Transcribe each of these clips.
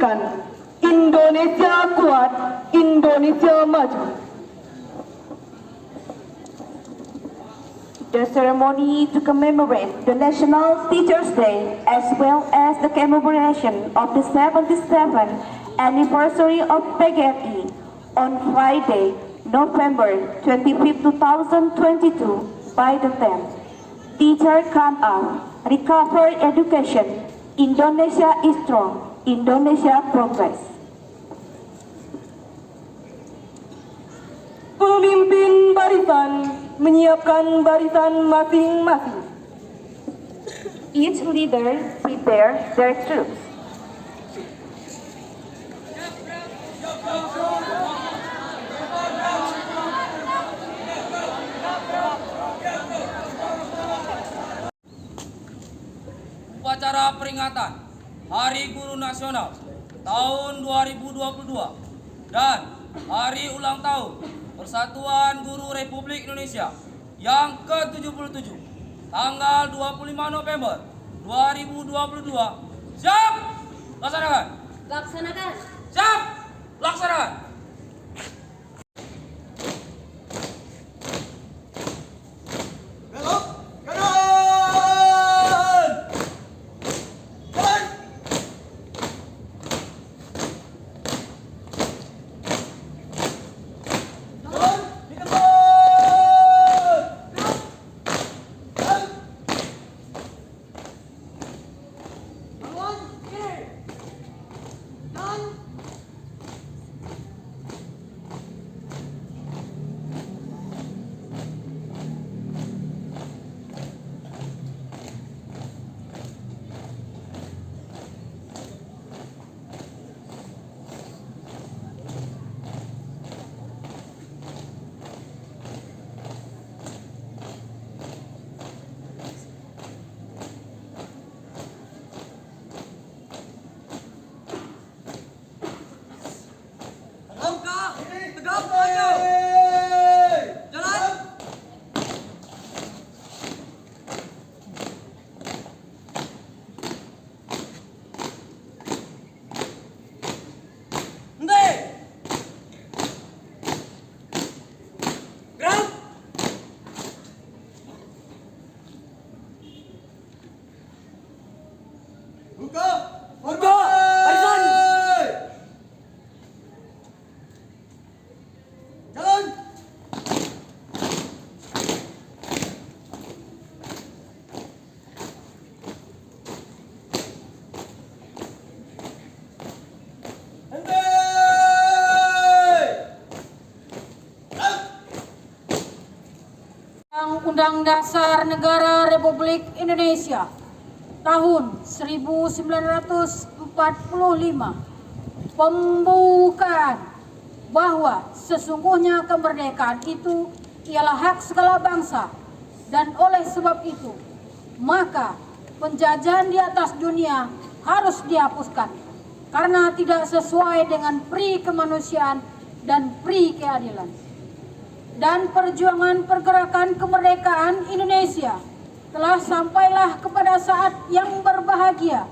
slogan Indonesia Kuat, Indonesia Maju. The ceremony to commemorate the National Teachers' Day as well as the commemoration of the 77th anniversary of PGRI on Friday, November 25, 2022 by the theme Teacher Come Up, Recover Education, Indonesia is Strong, Indonesia Progress. Pemimpin barisan menyiapkan barisan masing-masing. Each leader prepare their troops. Upacara peringatan Hari Guru Nasional tahun 2022 dan Hari Ulang Tahun Persatuan Guru Republik Indonesia yang ke-77 tanggal 25 November 2022. Siap! Laksanakan! Laksanakan! Siap! Laksanakan! Undang Dasar Negara Republik Indonesia tahun 1945 pembukaan bahwa sesungguhnya kemerdekaan itu ialah hak segala bangsa dan oleh sebab itu maka penjajahan di atas dunia harus dihapuskan karena tidak sesuai dengan pri kemanusiaan dan pri keadilan. Dan perjuangan pergerakan kemerdekaan Indonesia telah sampailah kepada saat yang berbahagia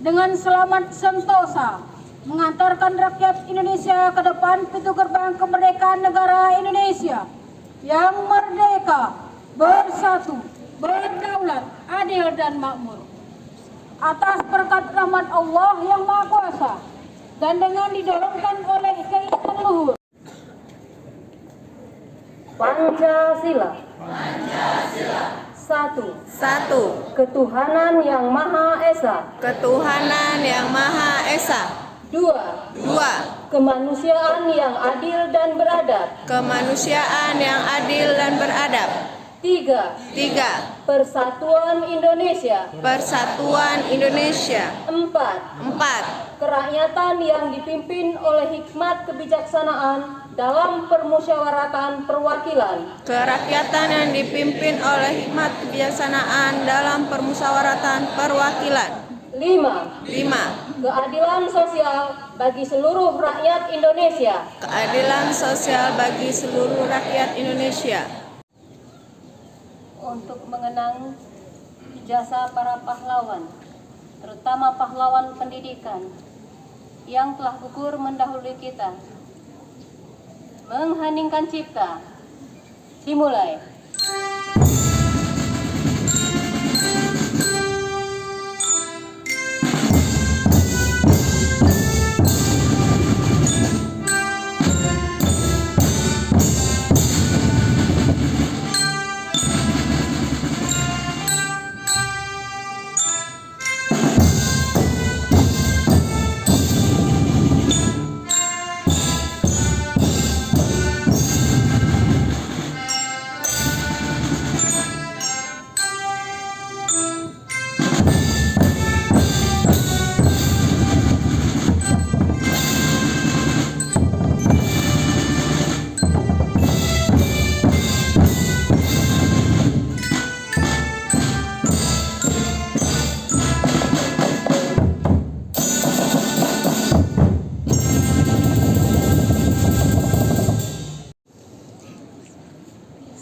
dengan selamat sentosa mengantarkan rakyat Indonesia ke depan pintu gerbang kemerdekaan negara Indonesia yang merdeka, bersatu, berdaulat, adil dan makmur. Atas berkat rahmat Allah yang Maha Kuasa dan dengan didorongkan oleh keinginan luhur Pancasila. Satu. Ketuhanan yang Maha Esa. Dua. Kemanusiaan yang adil dan beradab. Tiga. Persatuan Indonesia. Empat. Kerakyatan yang dipimpin oleh hikmat kebijaksanaan dalam permusyawaratan perwakilan. Lima. Keadilan sosial bagi seluruh rakyat Indonesia. Untuk mengenang jasa para pahlawan, terutama pahlawan pendidikan, yang telah gugur mendahului kita. Mengheningkan cipta. Dimulai.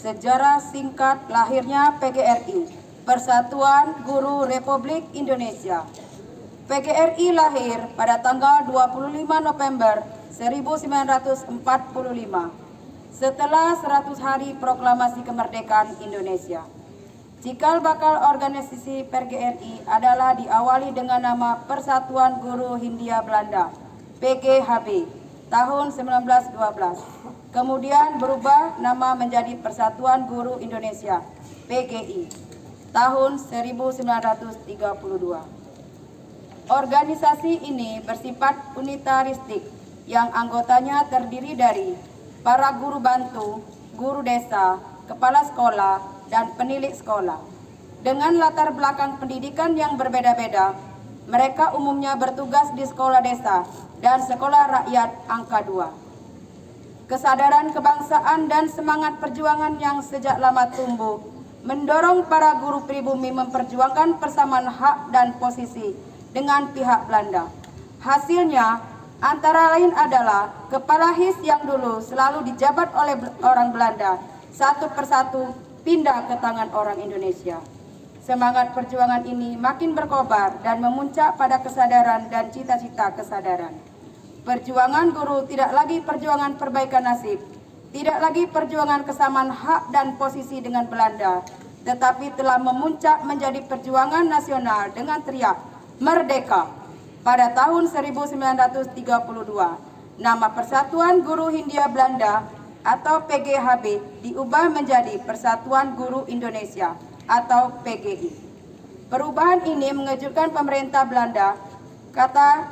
Sejarah singkat lahirnya PGRI, Persatuan Guru Republik Indonesia. PGRI lahir pada tanggal 25 November 1945, setelah 100 hari proklamasi kemerdekaan Indonesia. Cikal bakal organisasi PGRI adalah diawali dengan nama Persatuan Guru Hindia Belanda, PGHB, tahun 1912. Kemudian berubah nama menjadi Persatuan Guru Indonesia, PGI, tahun 1932. Organisasi ini bersifat unitaristik yang anggotanya terdiri dari para guru bantu, guru desa, kepala sekolah, dan penilik sekolah. Dengan latar belakang pendidikan yang berbeda-beda, mereka umumnya bertugas di sekolah desa dan sekolah rakyat angka 2. Kesadaran kebangsaan dan semangat perjuangan yang sejak lama tumbuh mendorong para guru pribumi memperjuangkan persamaan hak dan posisi dengan pihak Belanda. Hasilnya antara lain adalah kepala HIS yang dulu selalu dijabat oleh orang Belanda satu persatu pindah ke tangan orang Indonesia. Semangat perjuangan ini makin berkobar dan memuncak pada kesadaran dan cita-cita kesadaran. Perjuangan guru tidak lagi perjuangan perbaikan nasib, tidak lagi perjuangan kesamaan hak dan posisi dengan Belanda, tetapi telah memuncak menjadi perjuangan nasional dengan teriak Merdeka. Pada tahun 1932, nama Persatuan Guru Hindia Belanda atau PGHB diubah menjadi Persatuan Guru Indonesia atau PGI. Perubahan ini mengejutkan pemerintah Belanda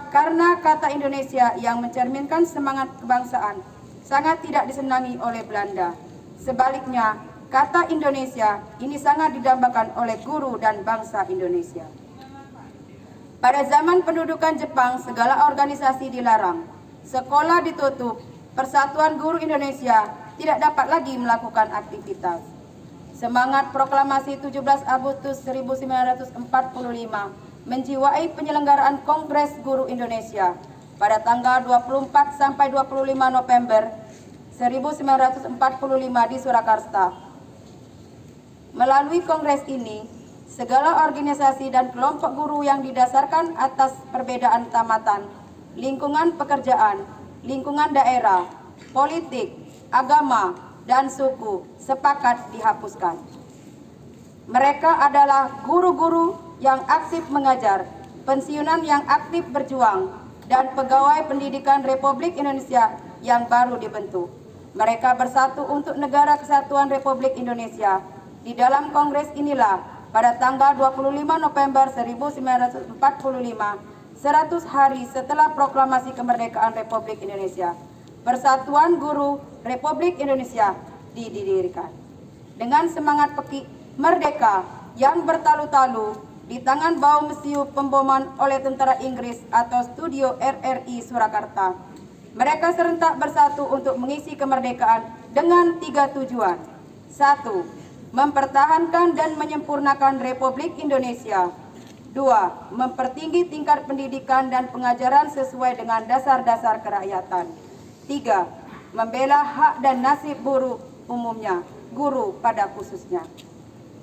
karena kata Indonesia yang mencerminkan semangat kebangsaan sangat tidak disenangi oleh Belanda. Sebaliknya, kata Indonesia ini sangat didambakan oleh guru dan bangsa Indonesia. Pada zaman pendudukan Jepang, segala organisasi dilarang. Sekolah ditutup, Persatuan Guru Indonesia tidak dapat lagi melakukan aktivitas. Semangat proklamasi 17 Agustus 1945 menjiwai penyelenggaraan Kongres Guru Indonesia pada tanggal 24 sampai 25 November 1945 di Surakarta. Melalui kongres ini, segala organisasi dan kelompok guru yang didasarkan atas perbedaan tamatan, lingkungan pekerjaan, lingkungan daerah, politik, agama, dan suku sepakat dihapuskan. Mereka adalah guru-guru yang aktif mengajar, pensiunan yang aktif berjuang, dan pegawai pendidikan Republik Indonesia yang baru dibentuk. Mereka bersatu untuk Negara Kesatuan Republik Indonesia. Di dalam kongres inilah pada tanggal 25 November 1945, 100 hari setelah proklamasi kemerdekaan Republik Indonesia, Persatuan Guru Republik Indonesia didirikan. Dengan semangat pekik merdeka yang bertalu-talu, di tangan bau mesiu pemboman oleh tentara Inggris atau studio RRI Surakarta, mereka serentak bersatu untuk mengisi kemerdekaan dengan 3 tujuan. 1. Mempertahankan dan menyempurnakan Republik Indonesia. 2. Mempertinggi tingkat pendidikan dan pengajaran sesuai dengan dasar-dasar kerakyatan. 3. Membela hak dan nasib buruh umumnya, guru pada khususnya.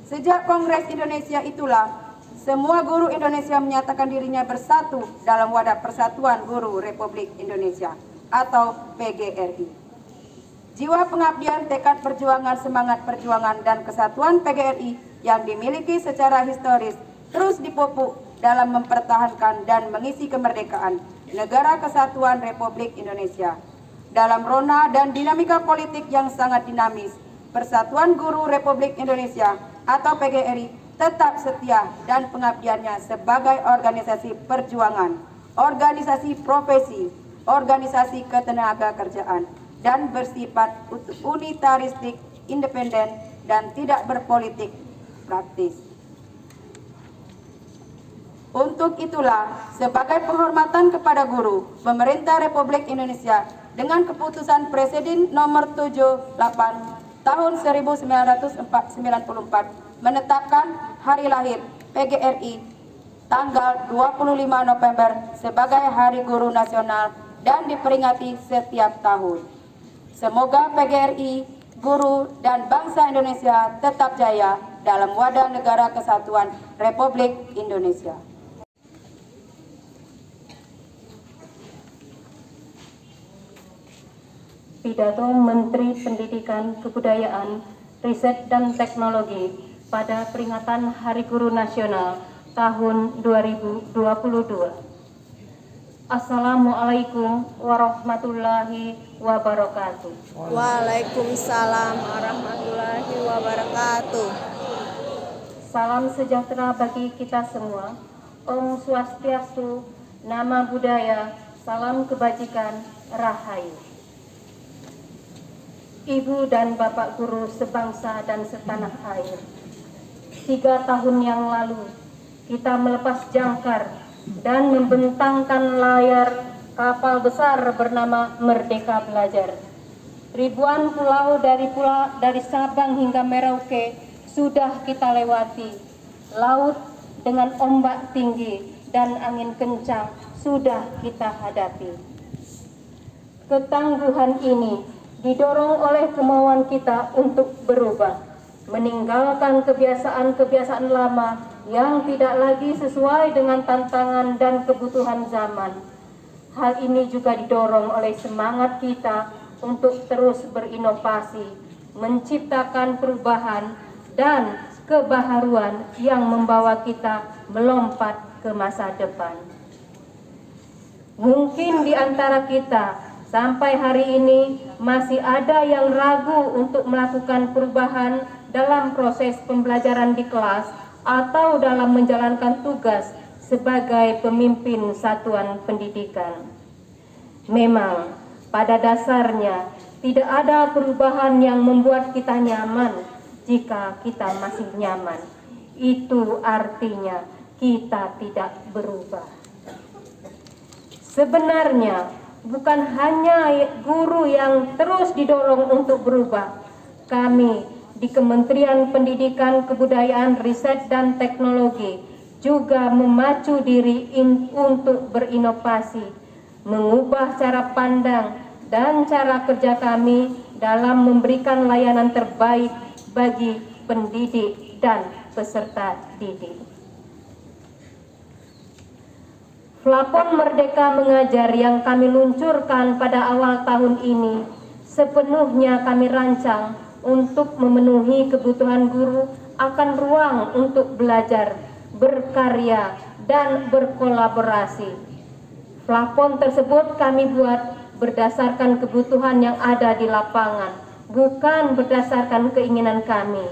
Sejak Kongres Indonesia itulah, semua guru Indonesia menyatakan dirinya bersatu dalam wadah Persatuan Guru Republik Indonesia atau PGRI. Jiwa pengabdian, tekad perjuangan, semangat perjuangan, dan kesatuan PGRI yang dimiliki secara historis terus dipupuk dalam mempertahankan dan mengisi kemerdekaan Negara Kesatuan Republik Indonesia. Dalam rona dan dinamika politik yang sangat dinamis, Persatuan Guru Republik Indonesia atau PGRI tetap setia dan pengabdiannya sebagai organisasi perjuangan, organisasi profesi, organisasi ketenaga kerjaan, dan bersifat unitaristik, independen, dan tidak berpolitik praktis. Untuk itulah, sebagai penghormatan kepada guru, pemerintah Republik Indonesia dengan keputusan Presiden nomor 78 tahun 1994 menetapkan hari lahir PGRI tanggal 25 November sebagai Hari Guru Nasional dan diperingati setiap tahun. Semoga PGRI, guru, dan bangsa Indonesia tetap jaya dalam wadah Negara Kesatuan Republik Indonesia. Pidato Menteri Pendidikan, Kebudayaan, Riset dan Teknologi pada peringatan Hari Guru Nasional tahun 2022. Assalamualaikum warahmatullahi wabarakatuh. Waalaikumsalam warahmatullahi wabarakatuh. Salam sejahtera bagi kita semua. Om Swastiastu, Nama Budaya, Salam Kebajikan, Rahayu. Ibu dan Bapak Guru sebangsa dan setanah air, 3 tahun yang lalu kita melepas jangkar dan membentangkan layar kapal besar bernama Merdeka Belajar. Ribuan pulau dari Sabang hingga Merauke sudah kita lewati. Laut dengan ombak tinggi dan angin kencang sudah kita hadapi. Ketangguhan ini didorong oleh kemauan kita untuk berubah, meninggalkan kebiasaan-kebiasaan lama yang tidak lagi sesuai dengan tantangan dan kebutuhan zaman. Hal ini juga didorong oleh semangat kita untuk terus berinovasi, menciptakan perubahan dan kebaharuan yang membawa kita melompat ke masa depan. Mungkin di antara kita sampai hari ini masih ada yang ragu untuk melakukan perubahan dalam proses pembelajaran di kelas atau dalam menjalankan tugas sebagai pemimpin satuan pendidikan. Memang pada dasarnya tidak ada perubahan yang membuat kita nyaman. Jika kita masih nyaman, itu artinya kita tidak berubah. Sebenarnya bukan hanya guru yang terus didorong untuk berubah. Kami di Kementerian Pendidikan, Kebudayaan, Riset dan Teknologi juga memacu diri untuk berinovasi, mengubah cara pandang dan cara kerja kami dalam memberikan layanan terbaik bagi pendidik dan peserta didik. Plafon Merdeka Mengajar yang kami luncurkan pada awal tahun ini sepenuhnya kami rancang untuk memenuhi kebutuhan guru akan ruang untuk belajar, berkarya, dan berkolaborasi. Plafon tersebut kami buat berdasarkan kebutuhan yang ada di lapangan, bukan berdasarkan keinginan kami.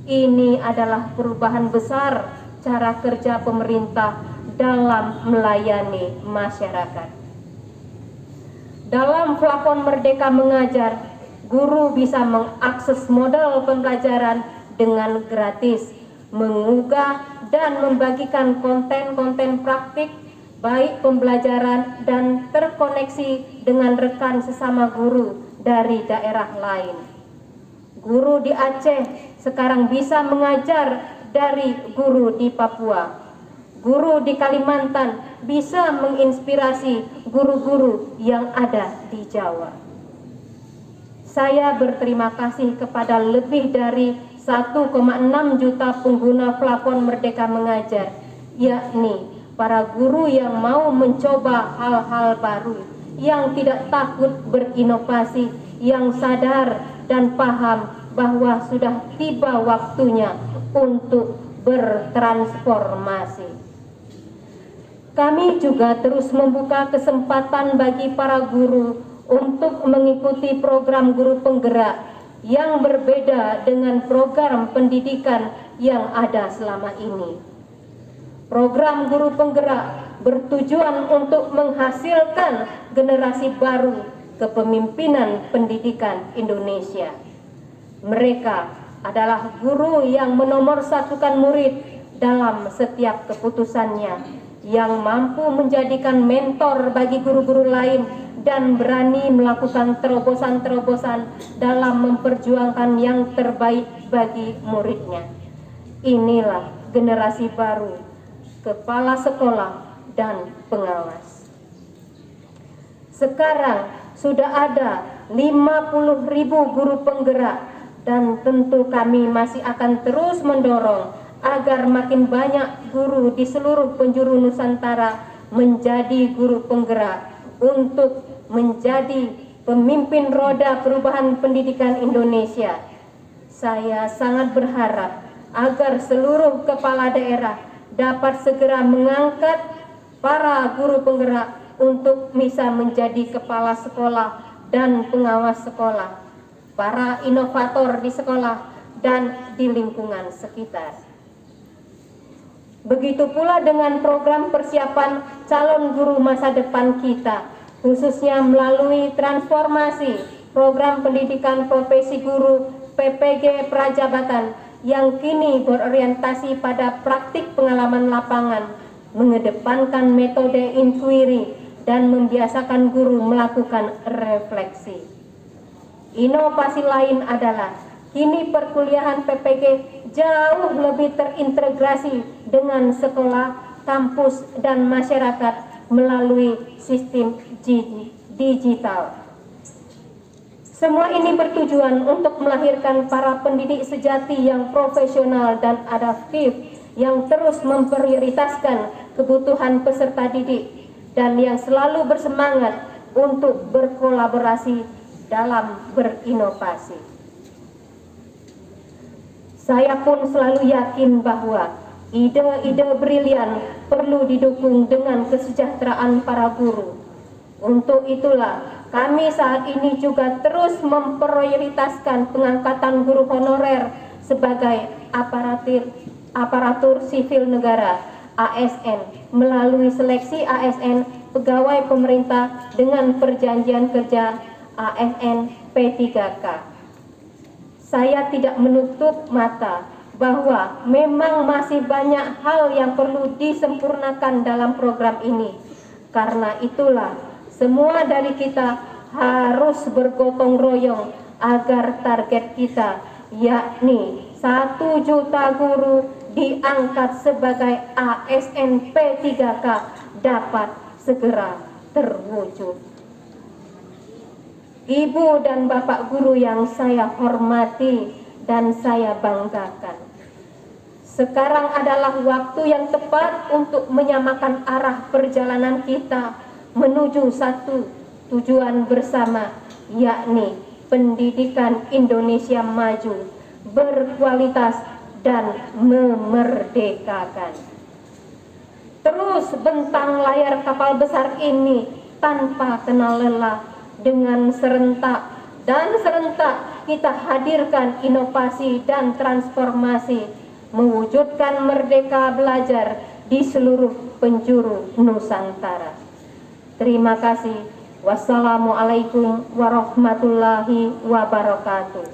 Ini adalah perubahan besar cara kerja pemerintah dalam melayani masyarakat. Dalam plafon Merdeka Mengajar, guru bisa mengakses model pembelajaran dengan gratis, mengunggah dan membagikan konten-konten praktik baik pembelajaran dan terkoneksi dengan rekan sesama guru dari daerah lain. Guru di Aceh sekarang bisa mengajar dari guru di Papua. Guru di Kalimantan bisa menginspirasi guru-guru yang ada di Jawa. Saya berterima kasih kepada lebih dari 1,6 juta pengguna platform Merdeka Mengajar, yakni para guru yang mau mencoba hal-hal baru, yang tidak takut berinovasi, yang sadar dan paham bahwa sudah tiba waktunya untuk bertransformasi. Kami juga terus membuka kesempatan bagi para guru untuk mengikuti program guru penggerak yang berbeda dengan program pendidikan yang ada selama ini. Program guru penggerak bertujuan untuk menghasilkan generasi baru kepemimpinan pendidikan Indonesia. Mereka adalah guru yang menomorsatukan murid dalam setiap keputusannya, yang mampu menjadikan mentor bagi guru-guru lain dan berani melakukan terobosan-terobosan dalam memperjuangkan yang terbaik bagi muridnya. Inilah generasi baru kepala sekolah dan pengawas. Sekarang sudah ada 50.000 guru penggerak, dan tentu kami masih akan terus mendorong agar makin banyak guru di seluruh penjuru Nusantara menjadi guru penggerak untuk menjadi pemimpin roda perubahan pendidikan Indonesia. Saya sangat berharap agar seluruh kepala daerah dapat segera mengangkat para guru penggerak untuk bisa menjadi kepala sekolah dan pengawas sekolah, para inovator di sekolah dan di lingkungan sekitar. Begitu pula dengan program persiapan calon guru masa depan kita, khususnya melalui transformasi program pendidikan profesi guru PPG Prajabatan yang kini berorientasi pada praktik pengalaman lapangan, mengedepankan metode inquiry dan membiasakan guru melakukan refleksi. Inovasi lain adalah kini perkuliahan PPG jauh lebih terintegrasi dengan sekolah, kampus, dan masyarakat melalui sistem digital. Semua ini bertujuan untuk melahirkan para pendidik sejati yang profesional dan adaptif, yang terus memprioritaskan kebutuhan peserta didik dan yang selalu bersemangat untuk berkolaborasi dalam berinovasi. Saya pun selalu yakin bahwa ide-ide brilian perlu didukung dengan kesejahteraan para guru. Untuk itulah kami saat ini juga terus memprioritaskan pengangkatan guru honorer sebagai aparatur sipil negara (ASN) melalui seleksi ASN pegawai pemerintah dengan perjanjian kerja ASN P3K. Saya tidak menutup mata bahwa memang masih banyak hal yang perlu disempurnakan dalam program ini. Karena itulah semua dari kita harus bergotong royong agar target kita, yakni 1 juta guru diangkat sebagai ASN P3K, dapat segera terwujud. Ibu dan bapak guru yang saya hormati dan saya banggakan, sekarang adalah waktu yang tepat untuk menyamakan arah perjalanan kita menuju satu tujuan bersama, yakni pendidikan Indonesia maju, berkualitas, dan memerdekakan. Terus bentang layar kapal besar ini tanpa kenal lelah. Dengan serentak kita hadirkan inovasi dan transformasi, mewujudkan merdeka belajar di seluruh penjuru Nusantara. Terima kasih. Wassalamualaikum warahmatullahi wabarakatuh.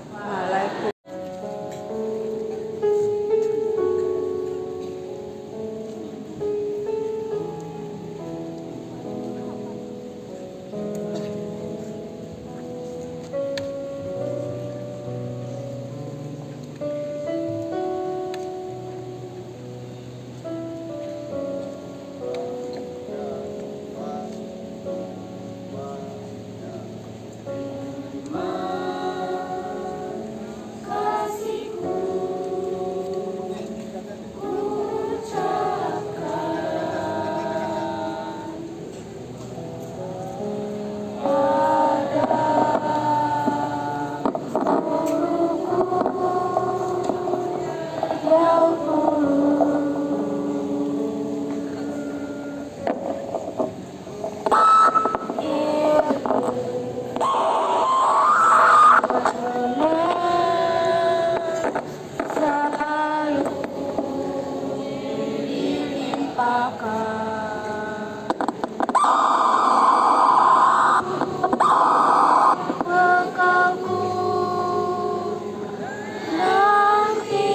Kau bekalku nanti.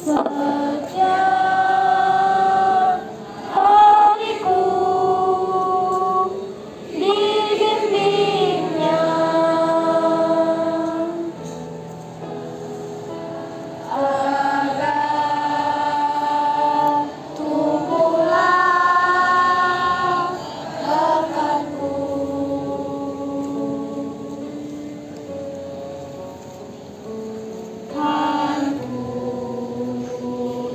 Setiap hariku dibimbingnya agar tumbuhlah bakatku. Kan ku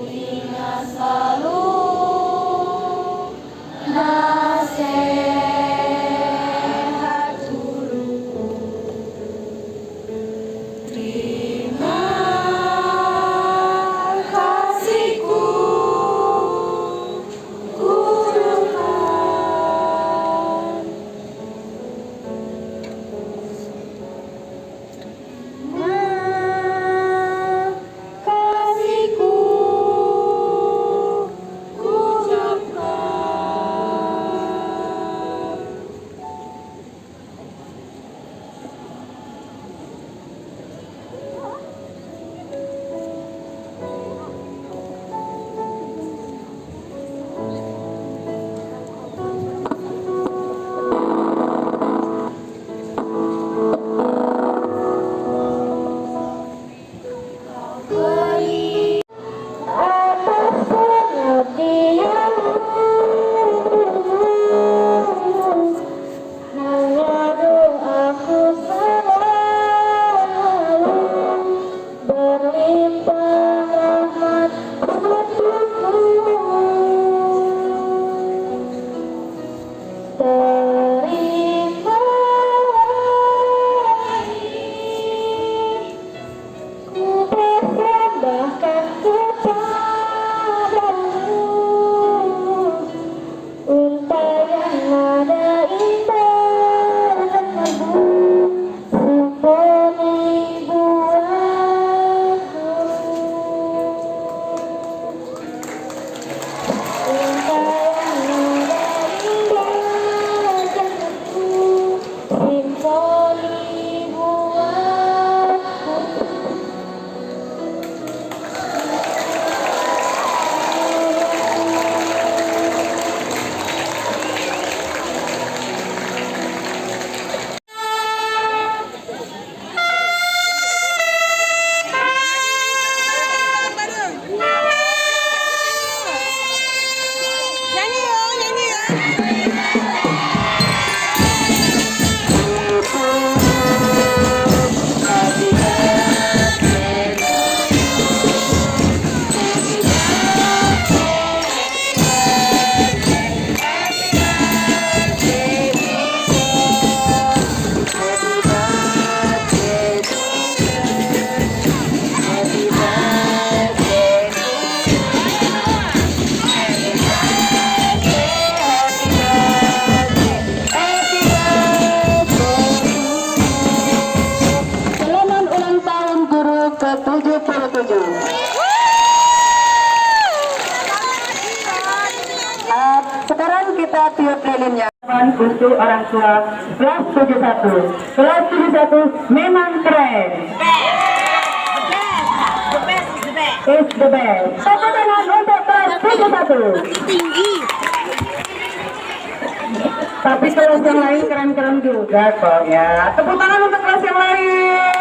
ingat selalu nasihat guruku. Terima kasihku gurukan. Kasihku gurukan. Beri atas pengabdianmu, hanya doaku selalu berlimpah rahmat untukmu. Terima ku persembahkan kepadamu untayan nada indah dan merdu simfoni buatku. Untayan nada indah dan merdu simfoni buatku. Selamat ulang tahun guru ke-77. Sekarang kita tiup lilinnya. Untuk orang tua kelas 71. Kelas 71 memang keren. Is the best. Tepuk tangan untuk kelas 71. Tapi kelas yang lain keren-keren juga kok ya. Tepuk tangan untuk kelas yang lain.